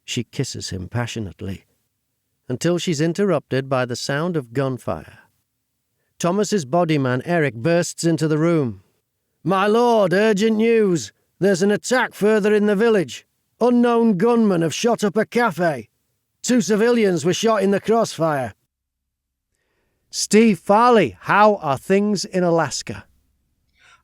She kisses him passionately, until she's interrupted by the sound of gunfire. Thomas's bodyman, Eric, bursts into the room. "My lord, urgent news. There's an attack further in the village. Unknown gunmen have shot up a cafe. 2 civilians were shot in the crossfire." Steve Farley, how are things in Alaska?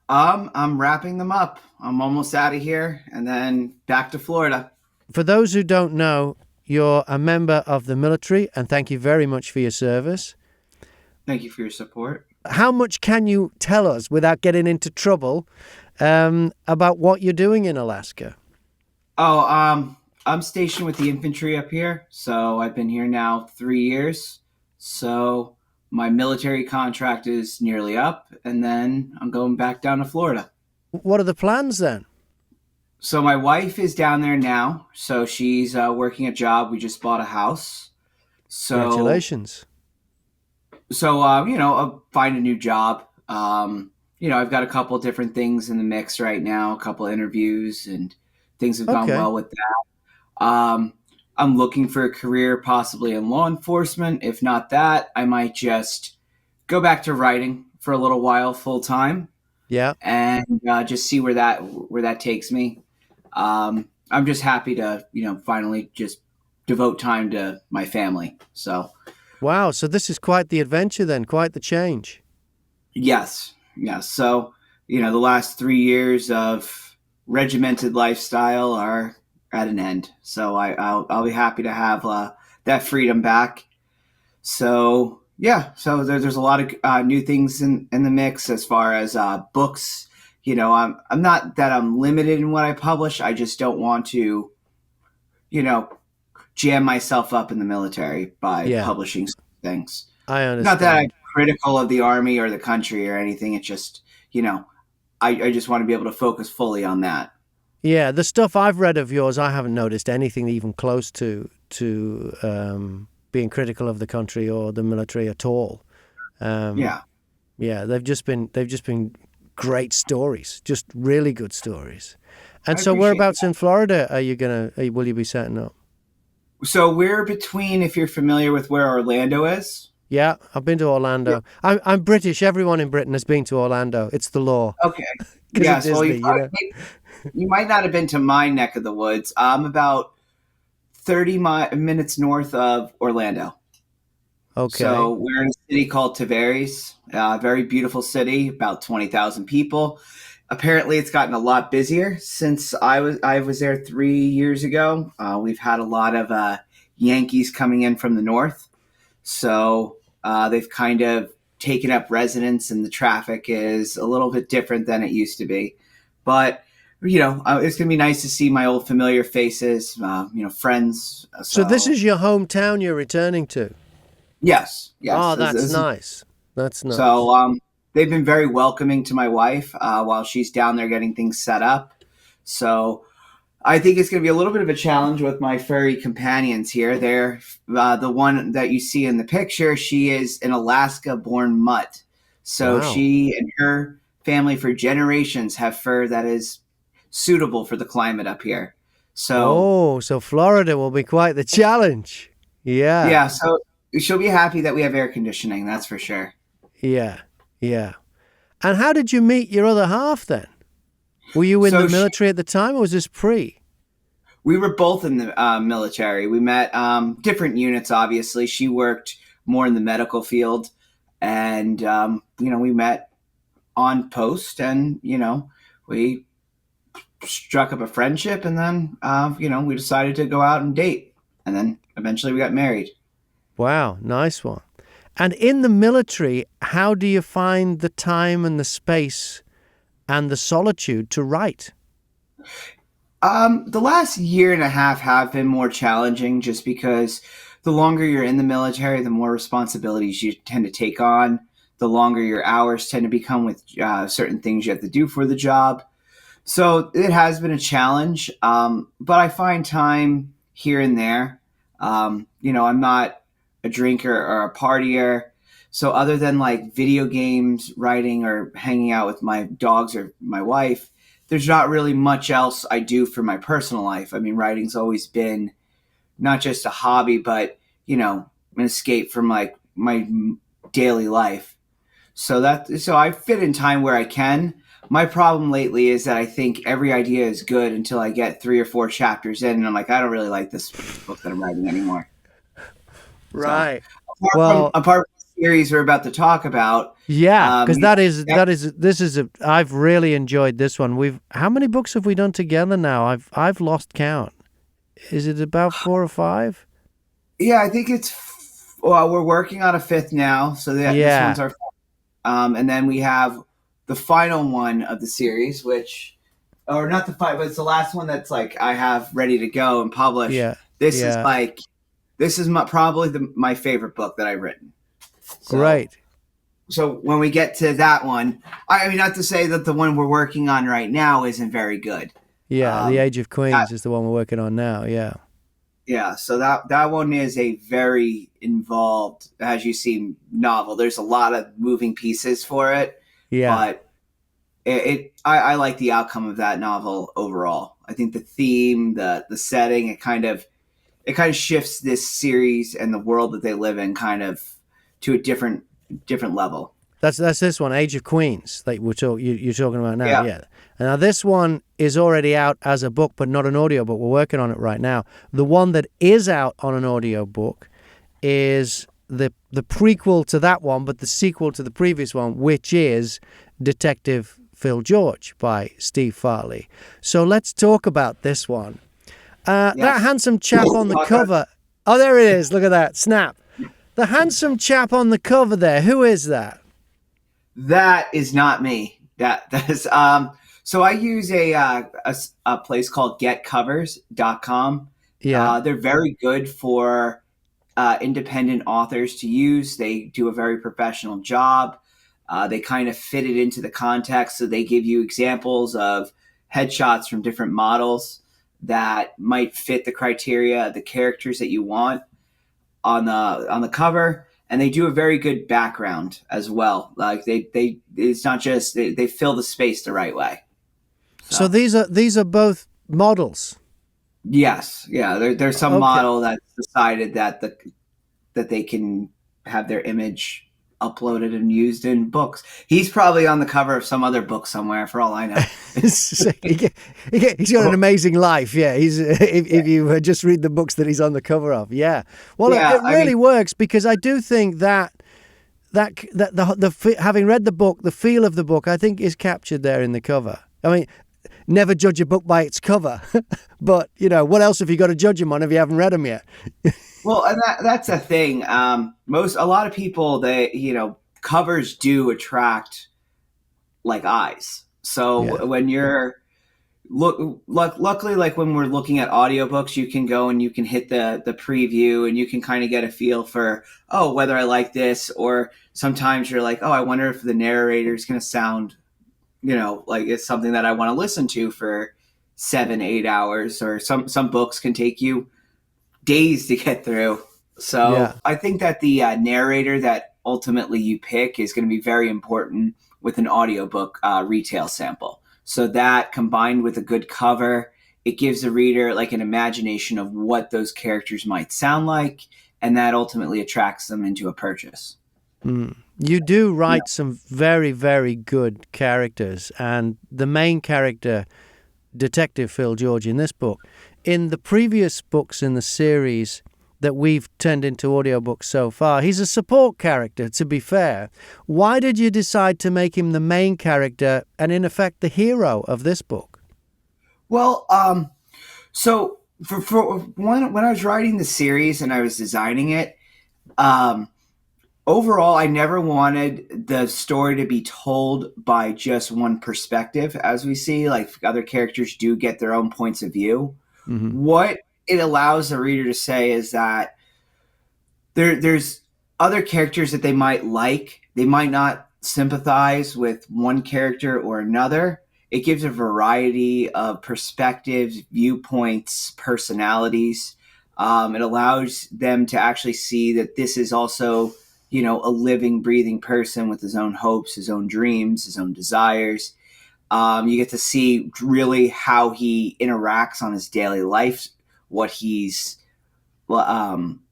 I'm wrapping them up. I'm almost out of here and then back to Florida. For those who don't know, you're a member of the military, and thank you very much for your service. Thank you for your support. How much can you tell us without getting into trouble about what you're doing in Alaska? I'm stationed with the infantry up here, so I've been here now 3 years. So my military contract is nearly up, and then I'm going back down to Florida. What are the plans then? So my wife is down there now, so she's working a job. We just bought a house. So Congratulations. So I'll find a new job. I've got a couple different things in the mix right now, a couple interviews, and things have gone well with that. I'm looking for a career possibly in law enforcement. If not that, I might just go back to writing for a little while full time. Yeah. And just see where that takes me. I'm just happy to, finally just devote time to my family. So. Wow. So this is quite the adventure then, quite the change. Yes. So, the last 3 years of regimented lifestyle are at an end. So I'll be happy to have that freedom back. So yeah, so there's a lot of new things in the mix as far as books. I'm not that I'm limited in what I publish. I just don't want to, jam myself up in the military by publishing things. I understand. Not that I'm critical of the Army or the country or anything. It's just, I just want to be able to focus fully on that. Yeah, the stuff I've read of yours, I haven't noticed anything even close to being critical of the country or the military at all. Yeah, they've just been great stories, just really good stories. And so, whereabouts in Florida will you be setting up? So we're between, if you're familiar with where Orlando is. Yeah, I've been to Orlando. Yeah. I'm British. Everyone in Britain has been to Orlando. It's the law. Okay. Yes. Disney, you might not have been to my neck of the woods. I'm about 30 minutes north of Orlando. Okay. So we're in a city called Tavares, a very beautiful city, about 20,000 people. Apparently, it's gotten a lot busier since I was there 3 years ago. We've had a lot of Yankees coming in from the north. So they've kind of taken up residence, and the traffic is a little bit different than it used to be. But, it's going to be nice to see my old familiar faces, friends. So this is your hometown you're returning to? Yes. Oh, that's nice. That's nice. So they've been very welcoming to my wife while she's down there getting things set up. So I think it's going to be a little bit of a challenge with my furry companions here. They're the one that you see in the picture. She is an Alaska-born mutt. So She and her family for generations have fur that is suitable for the climate up here. So Florida will be quite the challenge. Yeah. Yeah. So she'll be happy that we have air conditioning. That's for sure. Yeah. Yeah. And how did you meet your other half then? Were you in the military at the time, or was this pre? We were both in the military. We met different units, obviously. She worked more in the medical field. And, we met on post and, we struck up a friendship. And then, we decided to go out and date. And then eventually we got married. Wow, nice one. And in the military, how do you find the time and the space and the solitude to write? The last year and a half have been more challenging just because the longer you're in the military, the more responsibilities you tend to take on, the longer your hours tend to become with certain things you have to do for the job. So it has been a challenge, but I find time here and there. I'm not a drinker or a partier. So other than like video games, writing, or hanging out with my dogs or my wife, there's not really much else I do for my personal life. I mean, writing's always been not just a hobby, but, an escape from like my daily life. So I fit in time where I can. My problem lately is that I think every idea is good until I get 3 or 4 chapters in, and I'm like, I don't really like this book that I'm writing anymore. So Right. Well, apart from the series we're about to talk about, yeah, because I've really enjoyed this one. How many books have we done together now? I've lost count. Is it about 4 or 5? Yeah, I think we're working on a 5th now, so this one's our 4th. And then we have the final one of the series, or not the final, but it's the last one that's like I have ready to go and publish. Yeah. This is probably my favorite book that I've written. So, great. So when we get to that one, I mean, not to say that the one we're working on right now isn't very good. Yeah, The Age of Queens is the one we're working on now. Yeah. Yeah, so that one is a very involved, as you see, novel. There's a lot of moving pieces for it. Yeah. But I like the outcome of that novel overall. I think the theme, the setting, it kind of shifts this series and the world that they live in kind of to a different level. That's this one, Age of Queens, like you're talking about now. Yeah. And now this one is already out as a book, but not an audiobook. We're working on it right now. The one that is out on an audiobook is the prequel to that one, but the sequel to the previous one, which is Detective Phil George by Steve Farley. So let's talk about this one. That handsome chap on the cover. Oh, there it is. Look at that. Snap. The handsome chap on the cover there. Who is that? That is not me. That is so I use a place called getcovers.com. Yeah. They're very good for independent authors to use. They do a very professional job. They kind of fit it into the context, so they give you examples of headshots from different models that might fit the criteria of the characters that you want on the cover. And they do a very good background as well. Like it's not just they fill the space the right way. So these are both models. Yes, yeah. There's some model that's decided that they can have their image uploaded and used in books. He's probably on the cover of some other book somewhere, for all I know. He's got an amazing life. Yeah, if you just read the books that he's on the cover of. Yeah. Well, it really works, because I do think that having read the book, the feel of the book, I think, is captured there in the cover. I mean, never judge a book by its cover, but what else have you got to judge them on if you haven't read them yet? Well, and that's a thing. A lot of people, covers do attract like eyes. So when you're luckily, like when we're looking at audiobooks, you can go and you can hit the preview and you can kind of get a feel for, whether I like this, or sometimes you're like, I wonder if the narrator is going to sound, like it's something that I want to listen to for 7-8 hours, or some books can take you days to get through. So I think that the narrator that ultimately you pick is going to be very important with an audiobook retail sample. So that, combined with a good cover, it gives the reader like an imagination of what those characters might sound like, and that ultimately attracts them into a purchase. You do write some very, very good characters, and the main character, Detective Phil George, in this book, in the previous books in the series that we've turned into audiobooks so far, he's a support character, to be fair. Why did you decide to make him the main character and, in effect, the hero of this book? Well, so for when I was writing the series and I was designing it, overall, I never wanted the story to be told by just one perspective. As we see, like, other characters do get their own points of view. Mm-hmm. What it allows the reader to say is that there's other characters that they might like. They might not sympathize with one character or another. It gives a variety of perspectives, viewpoints, personalities. It allows them to actually see that this is also, a living, breathing person with his own hopes, his own dreams, his own desires. You get to see really how he interacts on his daily life, what he's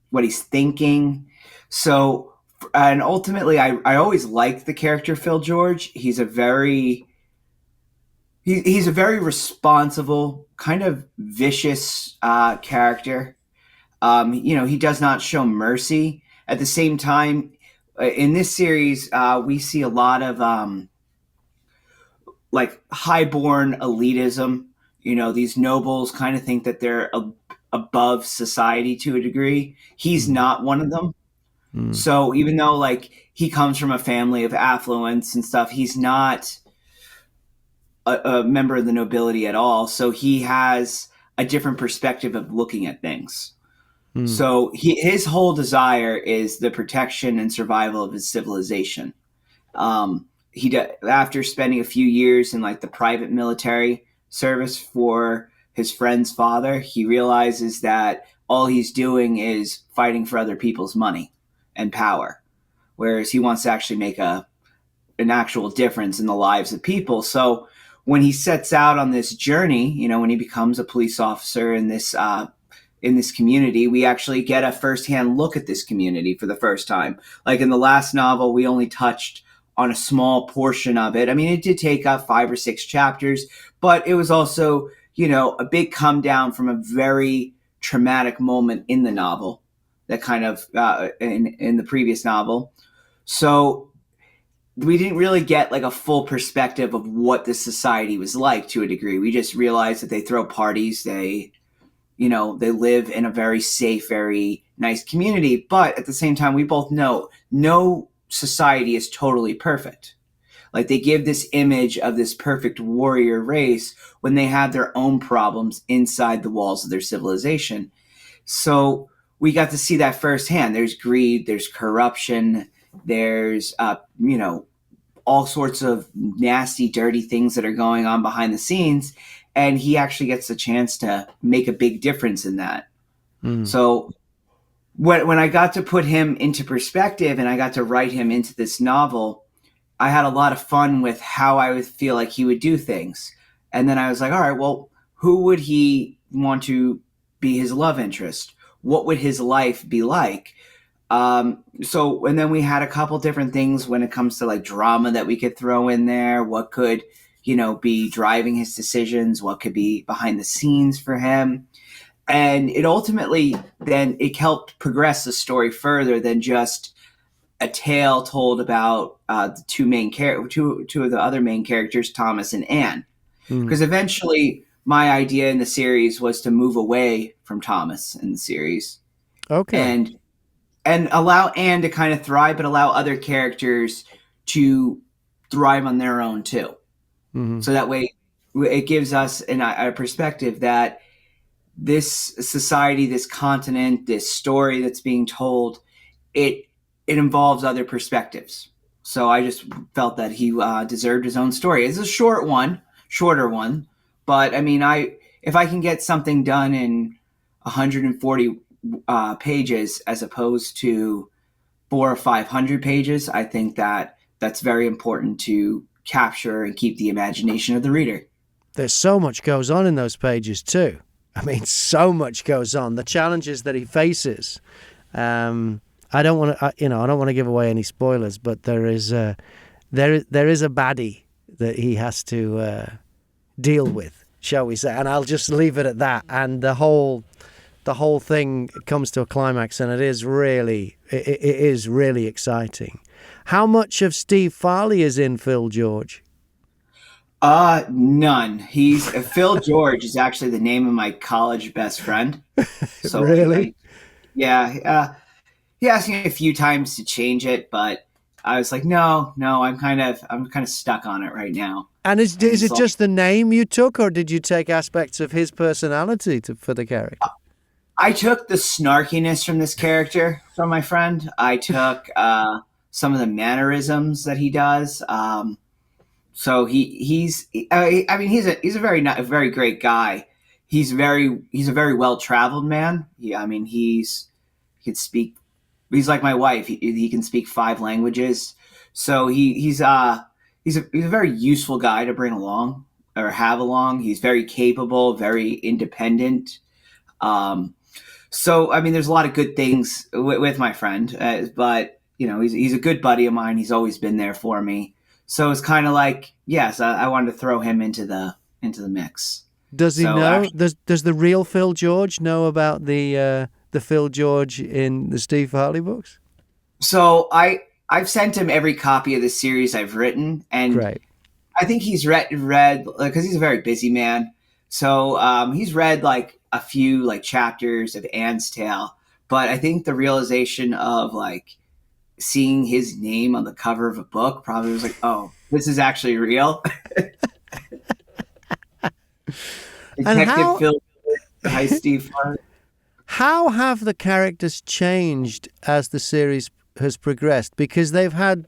what he's thinking. So, and ultimately, I always liked the character Phil George. He's a very responsible, kind of vicious character. He does not show mercy. At the same time, in this series, we see a lot of like highborn elitism. These nobles kind of think that they're above society to a degree. He's not one of them. So even though like he comes from a family of affluence and stuff, he's not a member of the nobility at all. So he has a different perspective of looking at things. So his whole desire is the protection and survival of his civilization. After spending a few years in like the private military service for his friend's father, he realizes that all he's doing is fighting for other people's money and power, whereas he wants to actually make an actual difference in the lives of people. So when he sets out on this journey, when he becomes a police officer in this community, we actually get a firsthand look at this community for the first time. Like in the last novel, we only touched on a small portion of it. I mean, it did take up 5 or 6 chapters, but it was also, a big come down from a very traumatic moment in the novel that kind of in the previous novel. So we didn't really get like a full perspective of what this society was like to a degree. We just realized that they throw parties, they live in a very safe, very nice community. But at the same time, we both know no society is totally perfect. Like they give this image of this perfect warrior race when they have their own problems inside the walls of their civilization. So we got to see that firsthand. There's greed, there's corruption, there's, all sorts of nasty, dirty things that are going on behind the scenes. And he actually gets a chance to make a big difference in that. So when I got to put him into perspective and I got to write him into this novel, I had a lot of fun with how I would feel like he would do things. And then I was like, all right, well, who would he want to be his love interest? What would his life be like? And then we had a couple different things when it comes to like drama that we could throw in there. What could, be driving his decisions? What could be behind the scenes for him? And it ultimately then it helped progress the story further than just a tale told about the two of the other main characters, Thomas and Anne. Because eventually my idea in the series was to move away from Thomas in the series. Okay. And allow Anne to kind of thrive, but allow other characters to thrive on their own too. So that way it gives us a perspective that this society, this continent, this story that's being told, it involves other perspectives. So I just felt that he deserved his own story. It's a shorter one, but I mean, if I can get something done in 140 pages as opposed to 400 or 500 pages, I think that that's very important to capture and keep the imagination of the reader. There's so much goes on in those pages too. I mean, so much goes on. The challenges that he faces. I don't want to, I don't want to give away any spoilers, but there is a baddie that he has to deal with, shall we say? And I'll just leave it at that. And the whole thing comes to a climax, and it is really exciting. How much of Steve Farley is in Phil George? None. Phil George is actually the name of my college best friend. So really? He asked me a few times to change it, but I was like, no, I'm kind of stuck on it right now. And is it just the name you took, or did you take aspects of his personality for the character? I took the snarkiness from this character from my friend. I took some of the mannerisms that he does. So he's a very great guy. He's a very well traveled man. He can speak. He's like my wife. He can speak 5 languages. So he's a very useful guy to bring along or have along. He's very capable, very independent. So, I mean, there's a lot of good things with my friend, but you know, he's a good buddy of mine. He's always been there for me. So it's kind of like, yes, I wanted to throw him into the mix. Does he So know? actually, Does the real Phil George know about the Phil George in the Steve Farley books? so I've sent him every copy of the series I've written, and Great. I think he's read because he's a very busy man. So he's read like a few like chapters of Anne's Tale, but I think the realization of like seeing his name on the cover of a book probably was like, oh, this is actually real. And Detective Phil, hi Steve Farley. how have the characters changed as the series has progressed? Because they've had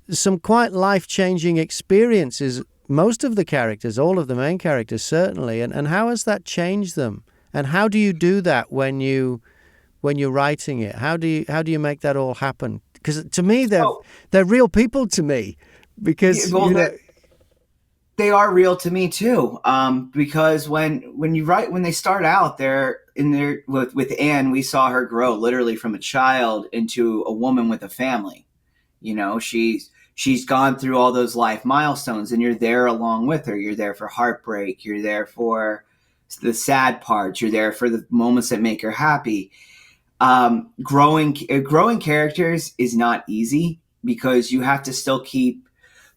some quite life-changing experiences, most of the characters, all of the main characters certainly. And how has that changed them? And how do you do that when you're writing it? How do you make that all happen? Because to me they're real people to me. Because Well, they are real to me too. Because when they start out, they're in there with Anne. We saw her grow literally from a child into a woman with a family. You know, she's gone through all those life milestones, and you're there along with her. You're there for heartbreak. You're there for the sad parts. You're there for the moments that make her happy. Growing characters is not easy because you have to still keep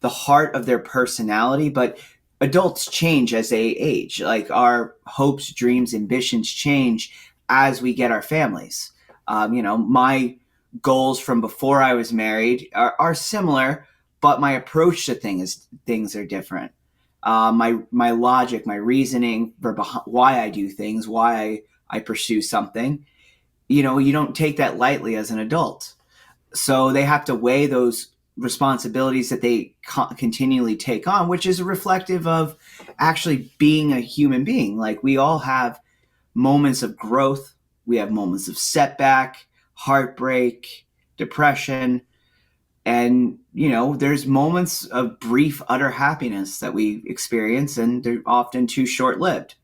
the heart of their personality, but adults change as they age. Like our hopes, dreams, ambitions change as we get our families. You know, my goals from before I was married are similar, but my approach to things are different. My logic, my reasoning for why I do things, why I pursue something, you know, you don't take that lightly as an adult. So they have to weigh those responsibilities that they continually take on, which is reflective of actually being a human being. Like we all have moments of growth. We have moments of setback, heartbreak, depression. And, you know, there's moments of brief, utter happiness that we experience, and they're often too short lived.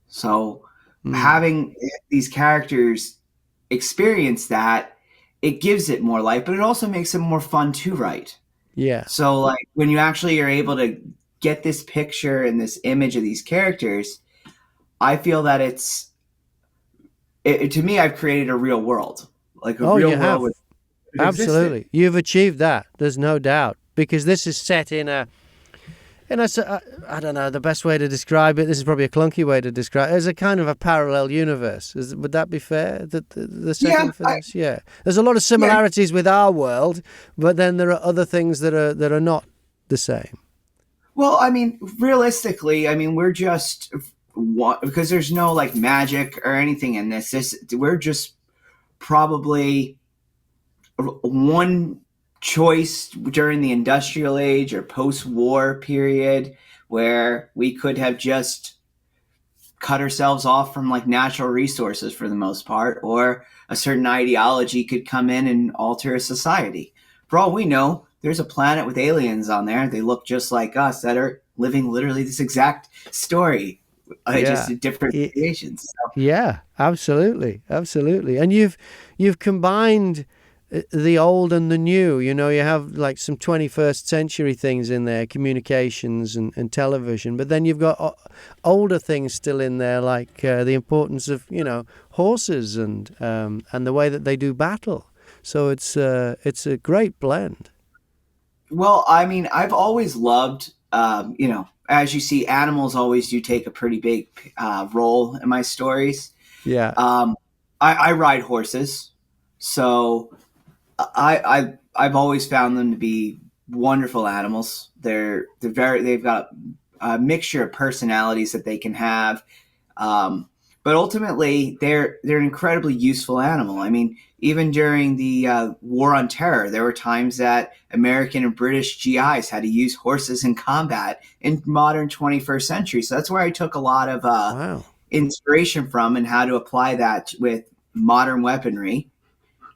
So having these characters experience that, it gives it more life, but it also makes it more fun to write. Yeah. So like when you actually are able to get this picture and this image of these characters, I feel that to me, I've created a real world, like a real you have. world. Absolutely. You've achieved that. There's no doubt. Because this is set in a, I don't know the best way to describe it. This is probably a clunky way to describe it. It's a kind of a parallel universe. Would that be fair? The setting for this? Yeah. There's a lot of similarities with our world, but then there are other things that are not the same. Well, I mean, realistically, I mean, we're just because there's no like magic or anything in this. We're just probably one choice during the industrial age or post-war period where we could have just cut ourselves off from like natural resources for the most part, or a certain ideology could come in and alter a society. For all we know, there's a planet with aliens on there. They look just like us that are living literally this exact story, just in different creations. So. Yeah, absolutely. And you've combined the old and the new. You know, you have like some 21st century things in there, communications and television, but then you've got older things still in there, like the importance of, you know, horses and the way that they do battle. So it's a great blend. Well, I mean, I've always loved, you know, as you see, animals always do take a pretty big role in my stories. Yeah. I ride horses, so I've always found them to be wonderful animals. They've got a mixture of personalities that they can have, but ultimately they're an incredibly useful animal. I mean, even during the War on Terror, there were times that American and British GIs had to use horses in combat in modern 21st century. So that's where I took a lot of inspiration from and how to apply that with modern weaponry.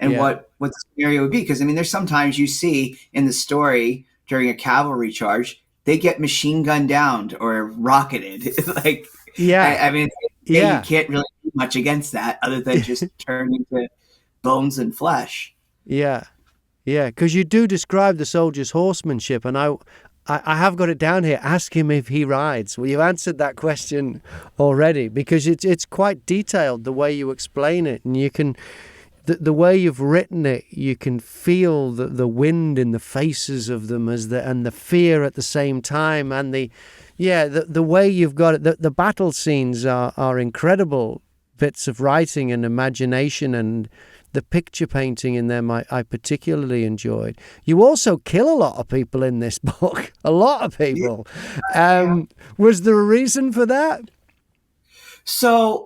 And what the scenario would be. Because, I mean, there's sometimes you see in the story during a cavalry charge, they get machine gunned down or rocketed. Like, I mean, you can't really do much against that other than just turn into bones and flesh. Yeah. Yeah, because you do describe the soldier's horsemanship, and I have got it down here. Ask him if he rides. Well, you've answered that question already, because it's quite detailed the way you explain it, and you can the way you've written it, you can feel the wind in the faces of them and the fear at the same time, and the way you've got it. The battle scenes are incredible bits of writing and imagination, and the picture painting in them I particularly enjoyed. You also kill a lot of people in this book. A lot of people. Was there a reason for that? So,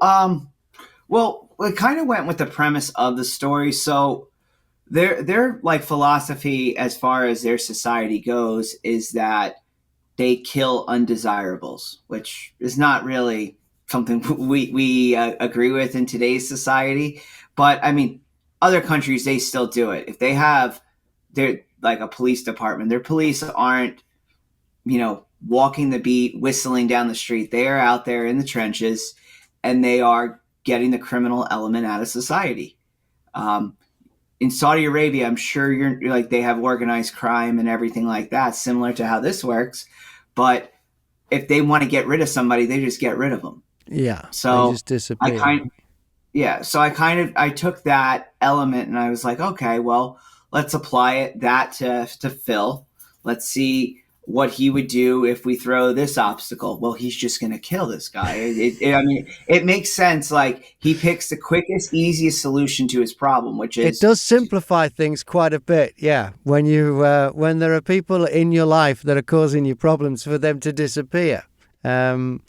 well, it kind of went with the premise of the story. So their like philosophy as far as their society goes is that they kill undesirables, which is not really something we agree with in today's society. But I mean, other countries, they still do it. If they have their like a police department, their police aren't, walking the beat, whistling down the street. They are out there in the trenches, and they are getting the criminal element out of society. In Saudi Arabia, I'm sure you're like they have organized crime and everything like that, similar to how this works. But if they want to get rid of somebody, they just get rid of them. Yeah. So they just disappear. So I took that element and I was like, okay, well, let's apply that to Phil. Let's see what he would do if we throw this obstacle. Well, he's just going to kill this guy. It makes sense. Like, he picks the quickest, easiest solution to his problem, which is... It does simplify things quite a bit, yeah. When there are people in your life that are causing you problems, for them to disappear. In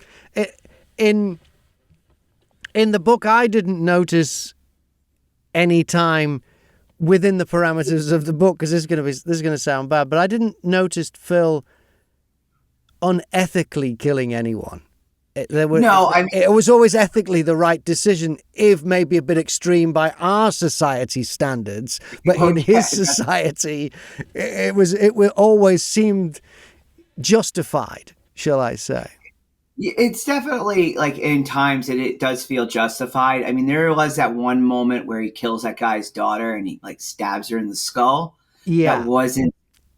the book, I didn't notice any time within the parameters of the book, because this is going to sound bad, but I didn't notice Phil unethically killing anyone. It was always ethically the right decision, if maybe a bit extreme by our society standards, but in his society, it always seemed justified, shall I say. It's definitely, like, in times that it does feel justified. I mean, there was that one moment where he kills that guy's daughter and he like stabs her in the skull. Yeah.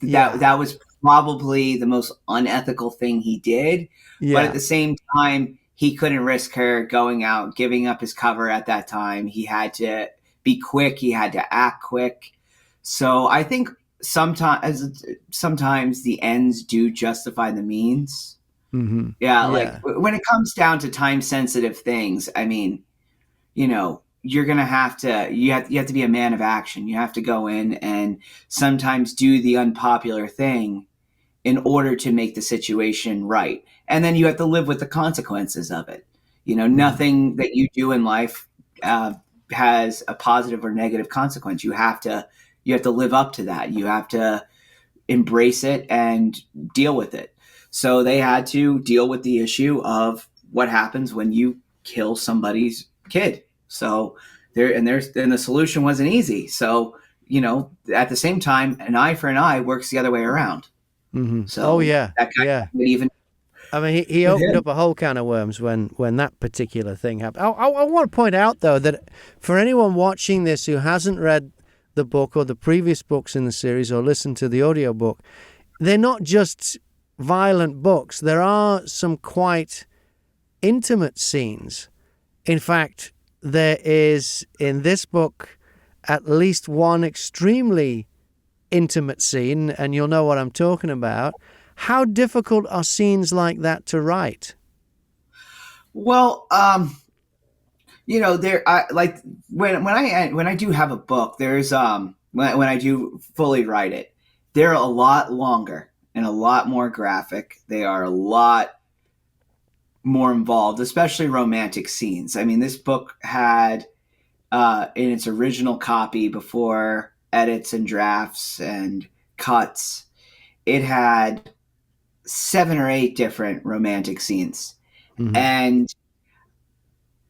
That was probably the most unethical thing he did. Yeah. But at the same time, he couldn't risk her going out, giving up his cover at that time. He had to be quick. He had to act quick. So I think sometimes the ends do justify the means. Mm-hmm. Yeah, like when it comes down to time-sensitive things, I mean, you're gonna have to you have to be a man of action. You have to go in and sometimes do the unpopular thing in order to make the situation right, and then you have to live with the consequences of it. Nothing that you do in life has a positive or negative consequence. You have to live up to that. You have to embrace it and deal with it. So they had to deal with the issue of what happens when you kill somebody's kid. So the solution wasn't easy. So, at the same time, an eye for an eye works the other way around. Mm-hmm. So I mean, he opened up a whole can of worms when that particular thing happened. I want to point out, though, that for anyone watching this who hasn't read the book or the previous books in the series or listened to the audiobook, they're not just violent books. There are some quite intimate scenes. In fact, there is in this book at least one extremely intimate scene, and you'll know what I'm talking about. How difficult are scenes like that to write? Well, there like when I do have a book, there's when I do fully write it, they're a lot longer and a lot more graphic. They are a lot more involved, especially romantic scenes. I mean, this book had, in its original copy before edits and drafts and cuts, it had 7 or 8 different romantic scenes. Mm-hmm. And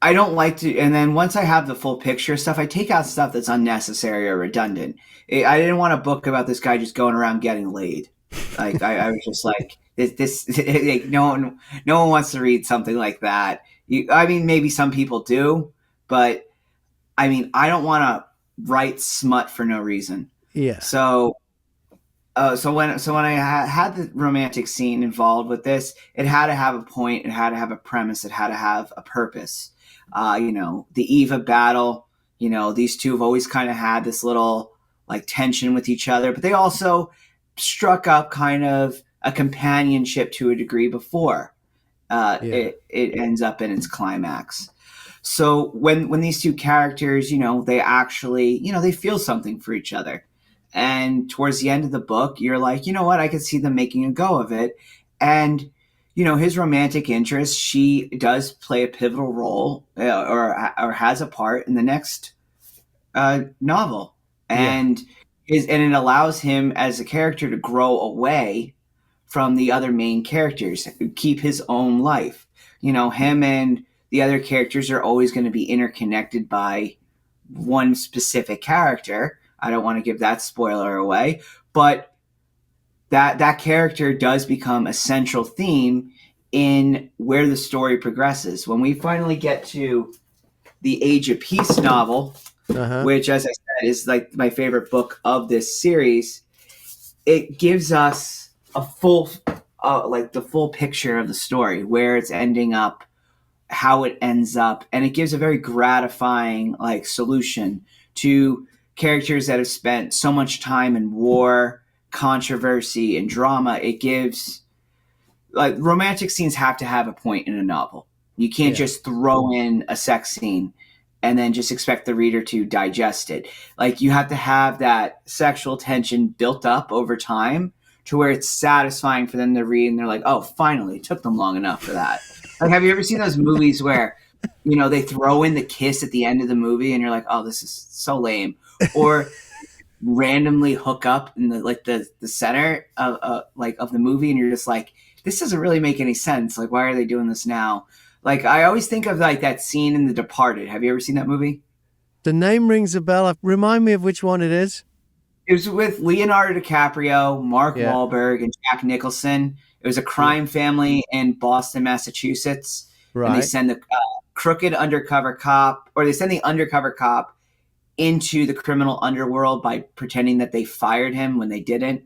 I don't like to, and then once I have the full picture stuff, I take out stuff that's unnecessary or redundant. I didn't want a book about this guy just going around getting laid. Like I was just like this no one wants to read something like that. I mean, maybe some people do, but I mean, I don't want to write smut for no reason. Yeah. So when I had the romantic scene involved with this, it had to have a point, it had to have a premise, it had to have a purpose. The eve of battle, these two have always kind of had this little like tension with each other, but they also struck up kind of a companionship to a degree before it ends up in its climax. So when these two characters, they actually, they feel something for each other. And towards the end of the book, you're like, you know what? I could see them making a go of it. And, his romantic interest, she does play a pivotal role or has a part in the next novel. And and it allows him as a character to grow away from the other main characters, keep his own life. Him and the other characters are always going to be interconnected by one specific character. I don't want to give that spoiler away, but that character does become a central theme in where the story progresses. When we finally get to the Age of Peace novel, which, as I said, is like my favorite book of this series, it gives us a full, the full picture of the story, where it's ending up, how it ends up, and it gives a very gratifying solution to characters that have spent so much time in war, controversy, and drama. It gives romantic scenes have to have a point in a novel. You can't just throw in a sex scene and then just expect the reader to digest it. You have to have that sexual tension built up over time to where it's satisfying for them to read, and they're like, oh, finally, it took them long enough for that. Have you ever seen those movies where, they throw in the kiss at the end of the movie and you're like, oh, this is so lame. Or randomly hook up in the center of the movie, and you're just like, this doesn't really make any sense. Why are they doing this now? I always think of that scene in The Departed. Have you ever seen that movie? The name rings a bell. Remind me of which one it is. It was with Leonardo DiCaprio, Mark Wahlberg, and Jack Nicholson. It was a crime family in Boston, Massachusetts. Right. And they send the crooked undercover cop, or they send the undercover cop into the criminal underworld by pretending that they fired him when they didn't.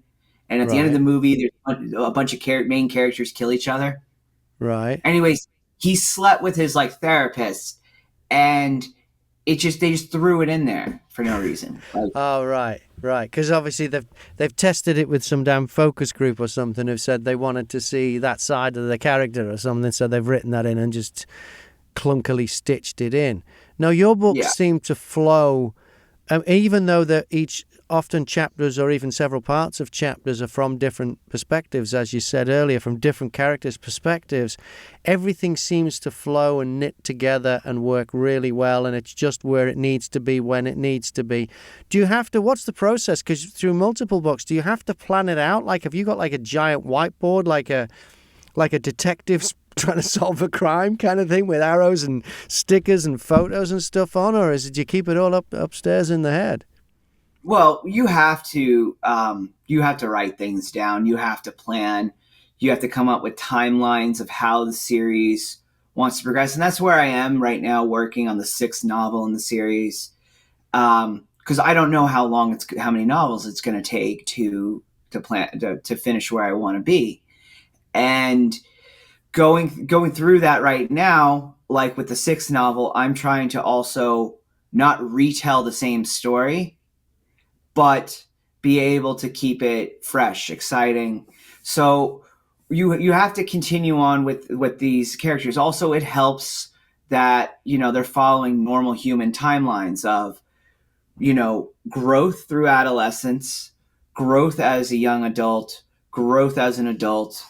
And at the end of the movie, there's a bunch of main characters kill each other. Right. Anyways, he slept with his therapist, and they just threw it in there for no reason. Right. Because obviously they've tested it with some damn focus group or something who've said they wanted to see that side of the character or something, so they've written that in and just clunkily stitched it in. Now, your books seem to flow, even though that each often chapters or even several parts of chapters are from different perspectives, as you said earlier, from different characters' perspectives, everything seems to flow and knit together and work really well, and it's just where it needs to be when it needs to be. Do you have to, what's the process? Because through multiple books, do you have to plan it out? Have you got a giant whiteboard, like a detective's trying to solve a crime kind of thing with arrows and stickers and photos and stuff on, or do you keep it all upstairs in the head? Well, you have to write things down. You have to plan. You have to come up with timelines of how the series wants to progress. And that's where I am right now, working on the 6th novel in the series. Because I don't know how many novels it's going to take to finish where I want to be. And going through that right now, with the 6th novel, I'm trying to also not retell the same story, but be able to keep it fresh, exciting. So you have to continue on with these characters. Also, it helps that, they're following normal human timelines of, growth through adolescence, growth as a young adult, growth as an adult,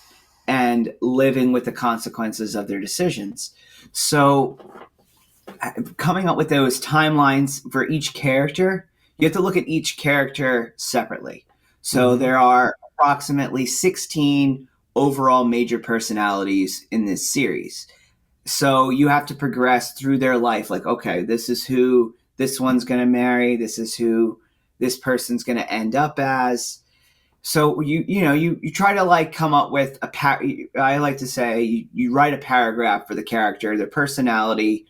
and living with the consequences of their decisions. So coming up with those timelines for each character, you have to look at each character separately. So there are approximately 16 overall major personalities in this series. So you have to progress through their life. Okay, this is who this one's going to marry. This is who this person's going to end up as. So you try to come up with I like to say you write a paragraph for the character, their personality,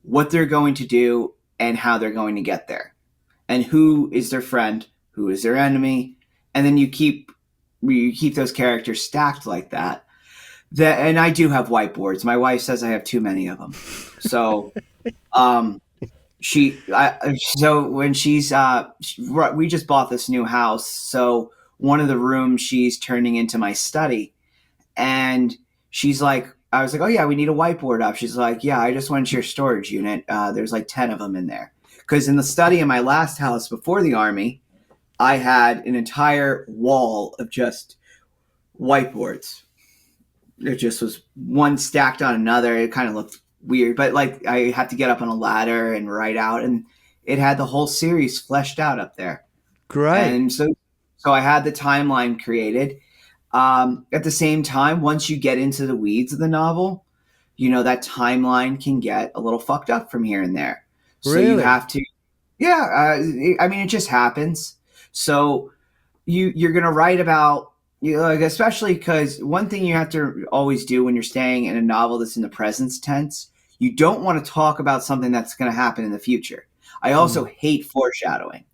what they're going to do and how they're going to get there, and who is their friend, who is their enemy, and then you keep those characters stacked like that. And I do have whiteboards. My wife says I have too many of them. So, so when we just bought this new house. So one of the rooms she's turning into my study, and she's like, I was like, oh yeah, we need a whiteboard up. She's like, yeah, I just went to your storage unit. There's like 10 of them in there. Because in the study in my last house before the Army, I had an entire wall of just whiteboards. It just was one stacked on another. It kind of looked weird, but like I had to get up on a ladder and write out, and it had the whole series fleshed out up there. Great. And so I had the timeline created. At the same time, once you get into the weeds of the novel, that timeline can get a little fucked up from here and there. So Really? You have to, yeah. I mean, it just happens. So you're going to write about, like, especially because one thing you have to always do when you're staying in a novel that's in the present tense, you don't want to talk about something that's going to happen in the future. I also hate foreshadowing.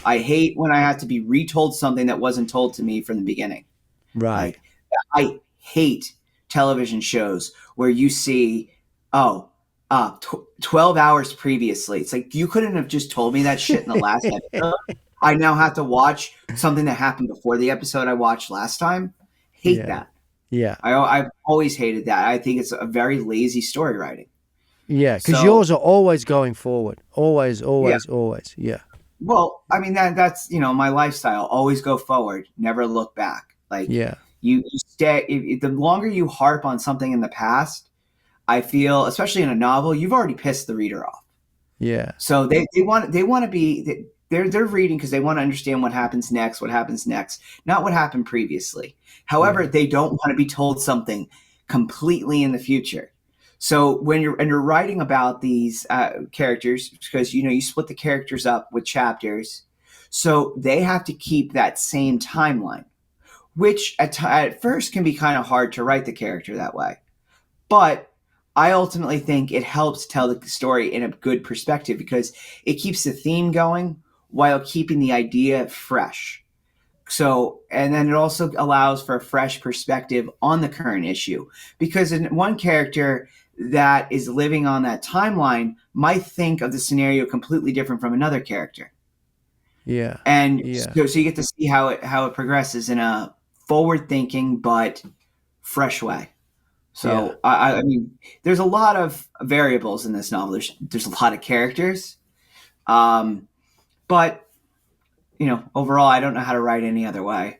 I hate when I have to be retold something that wasn't told to me from the beginning. Right. Like, I hate television shows where you see, 12 hours previously. It's like, you couldn't have just told me that shit in the last episode. I now have to watch something that happened before the episode I watched last time. Hate that. Yeah. I've always hated that. I think it's a very lazy story writing. Yeah, because yours are always going forward. Always. Yeah. Well, I mean, that's, my lifestyle. Always go forward. Never look back. Like, you stay. The longer you harp on something in the past, I feel, especially in a novel, you've already pissed the reader off. Yeah. So they want to be, they're reading because they want to understand what happens next, not what happened previously. However, they don't want to be told something completely in the future. So when you're writing about these characters, because you split the characters up with chapters, so they have to keep that same timeline, which at first can be kind of hard to write the character that way. But I ultimately think it helps tell the story in a good perspective because it keeps the theme going while keeping the idea fresh. So, and then it also allows for a fresh perspective on the current issue, because in one character that is living on that timeline might think of the scenario completely different from another character. Yeah. And so you get to see how it progresses in a forward thinking but fresh way. So I mean, there's a lot of variables in this novel. There's a lot of characters, but overall, I don't know how to write any other way.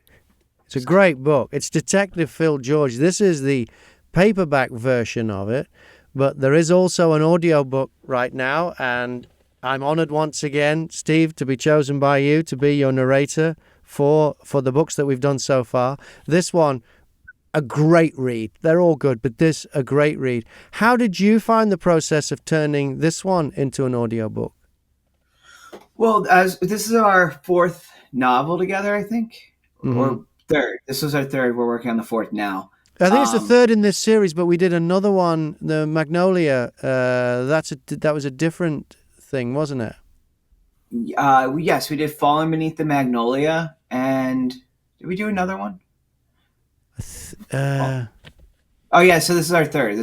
It's a great book. It's Detective Phil George. This is the paperback version of it, but there is also an audiobook right now, and I'm honored once again, Steve, to be chosen by you to be your narrator for the books that we've done so far. This one, a great read. They're all good, but this, a great read. How did you find the process of turning this one into an audiobook? Well, as this is our fourth novel together, I think, or third. This was our third. We're working on the fourth now. I think it's the third in this series, but we did another one, the Magnolia. That was a different thing, wasn't it? Yes, we did Falling Beneath the Magnolia, and did we do another one? Oh yeah, so this is our third.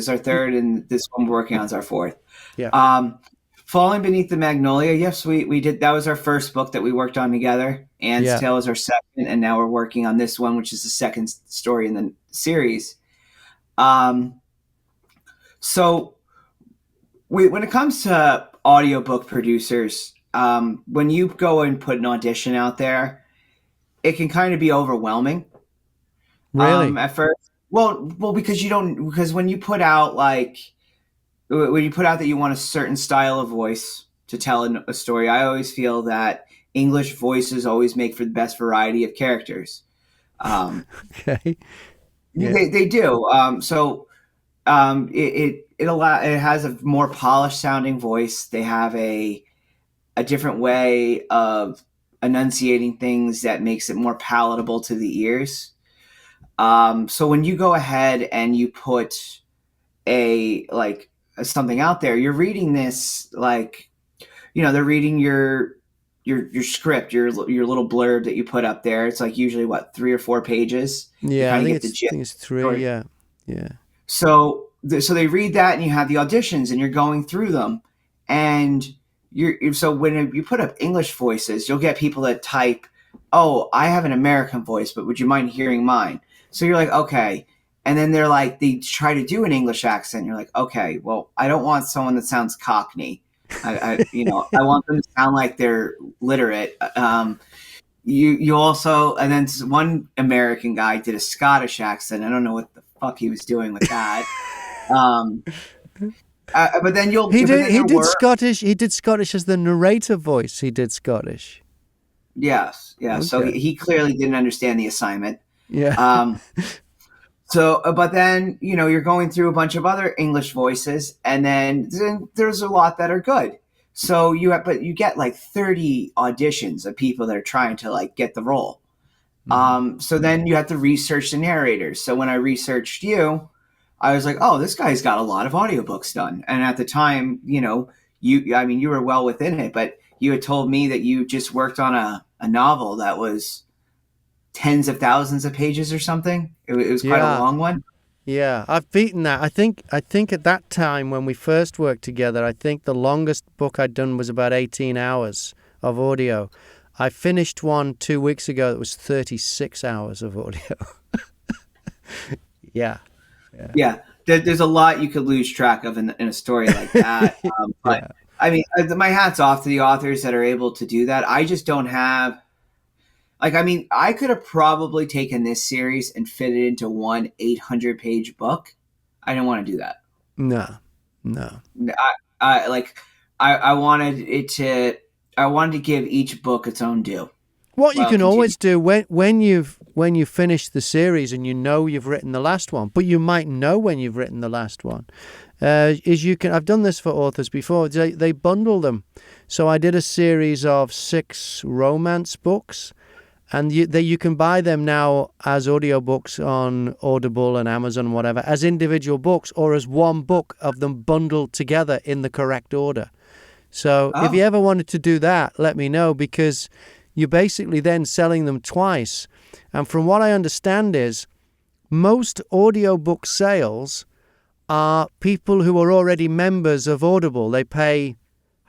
And this one we're working on is our fourth. Yeah. Falling Beneath the Magnolia, yes, we did. That was our first book that we worked on together. Anne's Tale was our second, and now we're working on this one, which is the second story in the series. So when it comes to audiobook producers, when you go and put an audition out there, it can kind of be overwhelming. Really? At first. Well, because when you put out that you want a certain style of voice to tell a story, I always feel that English voices always make for the best variety of characters. Okay. Yeah. They do. It has a more polished sounding voice. They have a different way of enunciating things that makes it more palatable to the ears. So when you go ahead and you put a something out there. You're reading this like, they're reading your script, your little blurb that you put up there. It's like usually what, 3 or 4 pages. You Yeah, kind I of think get the it's I gist think it's of the 3. story. Yeah, yeah, So they read that, and you have the auditions, and you're going through them, and so when you put up English voices, you'll get people that type, "Oh, I have an American voice, but would you mind hearing mine?" So you're like, okay, and then they try to do an English accent. You're like, okay, well, I don't want someone that sounds Cockney. I want them to sound like they're literate. You also, and then one American guy did a Scottish accent. I don't know what the fuck he was doing with that. Um, but then he did. He there did were, Scottish. He did Scottish as the narrator voice. He did Scottish. yes, yeah. So Okay. he clearly didn't understand the assignment. Yeah. Um, but then you're going through a bunch of other English voices, and then there's a lot that are good. So but you get like 30 auditions of people that are trying to like get the role. Mm-hmm. So then you have to research the narrators. So when I researched you, I was like, oh, this guy's got a lot of audiobooks done. And at the time, you were well within it, but you had told me that you just worked on a novel that was tens of thousands of pages or something. It was quite a Yeah. long one. Yeah, I've beaten that. I think at that time when we first worked together, I think the longest book I'd done was about 18 hours of audio. I finished one 2 weeks ago that was 36 hours of audio. Yeah. Yeah. Yeah, there's a lot you could lose track of in a story like that. But Yeah. I mean, my hat's off to the authors that are able to do that. I just don't have. Like, I mean, I could have probably taken this series and fit it into one 800-page book. I didn't want to do that. No. No. I like, I wanted it to. I wanted to give each book its own due. What you Well, can continue. always do when you've finished the series and you know you've written the last one, but you might know when you've written the last one, is you can. I've done this for authors before. They bundle them. So I did a series of 6 romance books, and you can buy them now as audiobooks on Audible and Amazon and whatever, as individual books or as one book of them bundled together in the correct order. So if you Oh, ever wanted to do that, let me know, because you're basically then selling them twice. And from what I understand is most audiobook sales are people who are already members of Audible. They pay,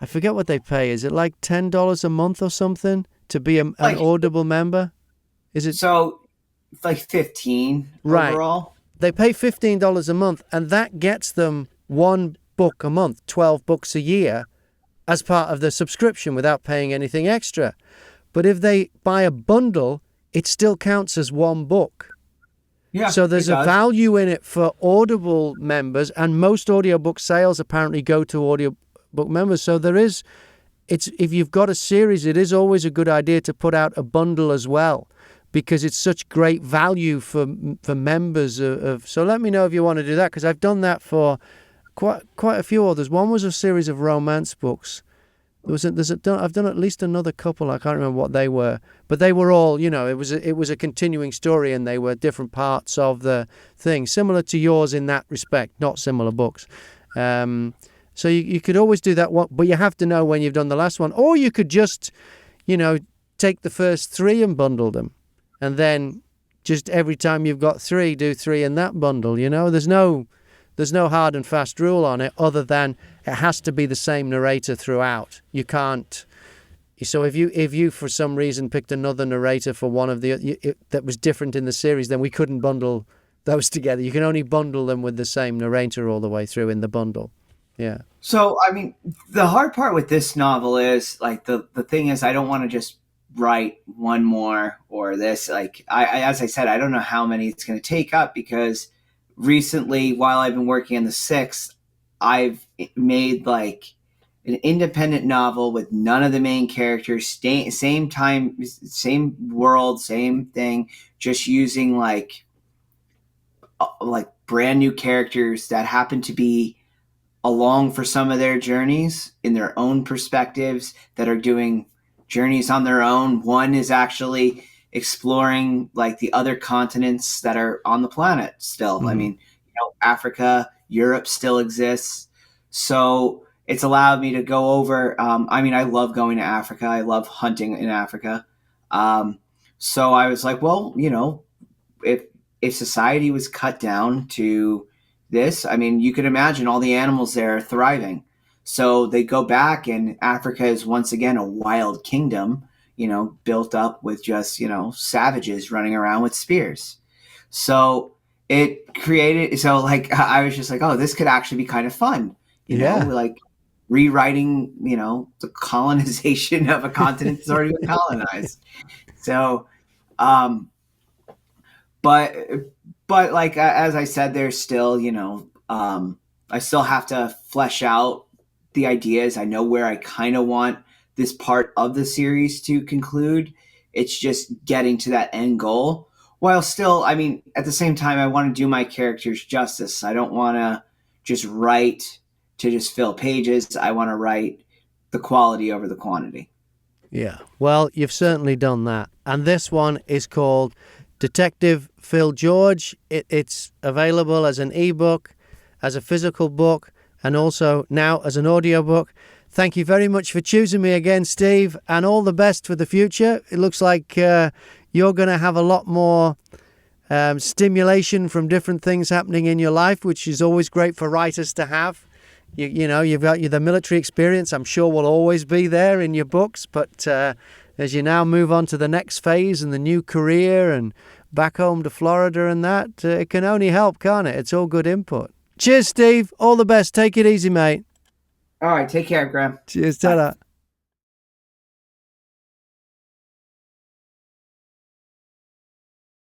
I forget what they pay. Is it like $10 a month or something to be an like Audible member? Is it so, like 15 right? overall. They pay $15 a month, and that gets them one book a month, 12 books a year as part of the subscription without paying anything extra. But if they buy a bundle, it still counts as one book. Yeah, So it there's a does. value in it for Audible members, and most audiobook sales apparently go to audiobook members. So if you've got a series, it is always a good idea to put out a bundle as well, because it's such great value for members of. So let me know if you want to do that, because I've done that for quite a few others. One was a series of romance books. I've done at least another couple. I can't remember what they were, but they were all, it was a continuing story, and they were different parts of the thing, similar to yours in that respect, not similar books. So you could always do that one, but you have to know when you've done the last one, or you could just, take the first 3 and bundle them, and then just every time you've got 3, do 3 in that bundle. There's no hard and fast rule on it, other than it has to be the same narrator throughout. You can't. So if you for some reason picked another narrator for one of that was different in the series, then we couldn't bundle those together. You can only bundle them with the same narrator all the way through in the bundle. Yeah. So, I mean, the hard part with this novel is like the thing is, I don't want to just write one more or this. Like, as I said, I don't know how many it's going to take up, because recently, while I've been working on the 6th, I've made like an independent novel with none of the main characters, same time, same world, same thing, just using like brand new characters that happen to be along for some of their journeys in their own perspectives, that are doing journeys on their own. One is actually exploring like the other continents that are on the planet still. I Mm-hmm. mean, Africa, Europe still exists. So it's allowed me to go over. I mean, I love going to Africa. I love hunting in Africa. So I was like, well, if society was cut down to this, I mean, you could imagine all the animals there are thriving. So they go back, and Africa is once again a wild kingdom, built up with just, savages running around with spears. So it created, so like, I was just like, oh, this could actually be kind of fun, like rewriting, the colonization of a continent that's already been colonized. So, but like, as I said, there's still, I still have to flesh out the ideas. I know where I kind of want this part of the series to conclude. It's just getting to that end goal, while still, I mean, at the same time, I want to do my characters justice. I don't want to just write to just fill pages. I want to write the quality over the quantity. Yeah, well, you've certainly done that. And this one is called Detective Phil George. It's available as an ebook, as a physical book, and also now as an audiobook. Thank you very much for choosing me again, Steve, and all the best for the future. It looks like you're going to have a lot more stimulation from different things happening in your life, which is always great for writers to have. You've got the military experience, I'm sure will always be there in your books, but as you now move on to the next phase and the new career and back home to Florida and that, it can only help, can't it? It's all good input. Cheers, Steve. All the best. Take it easy, mate. All right. Take care, Graham. Cheers. Ta-da.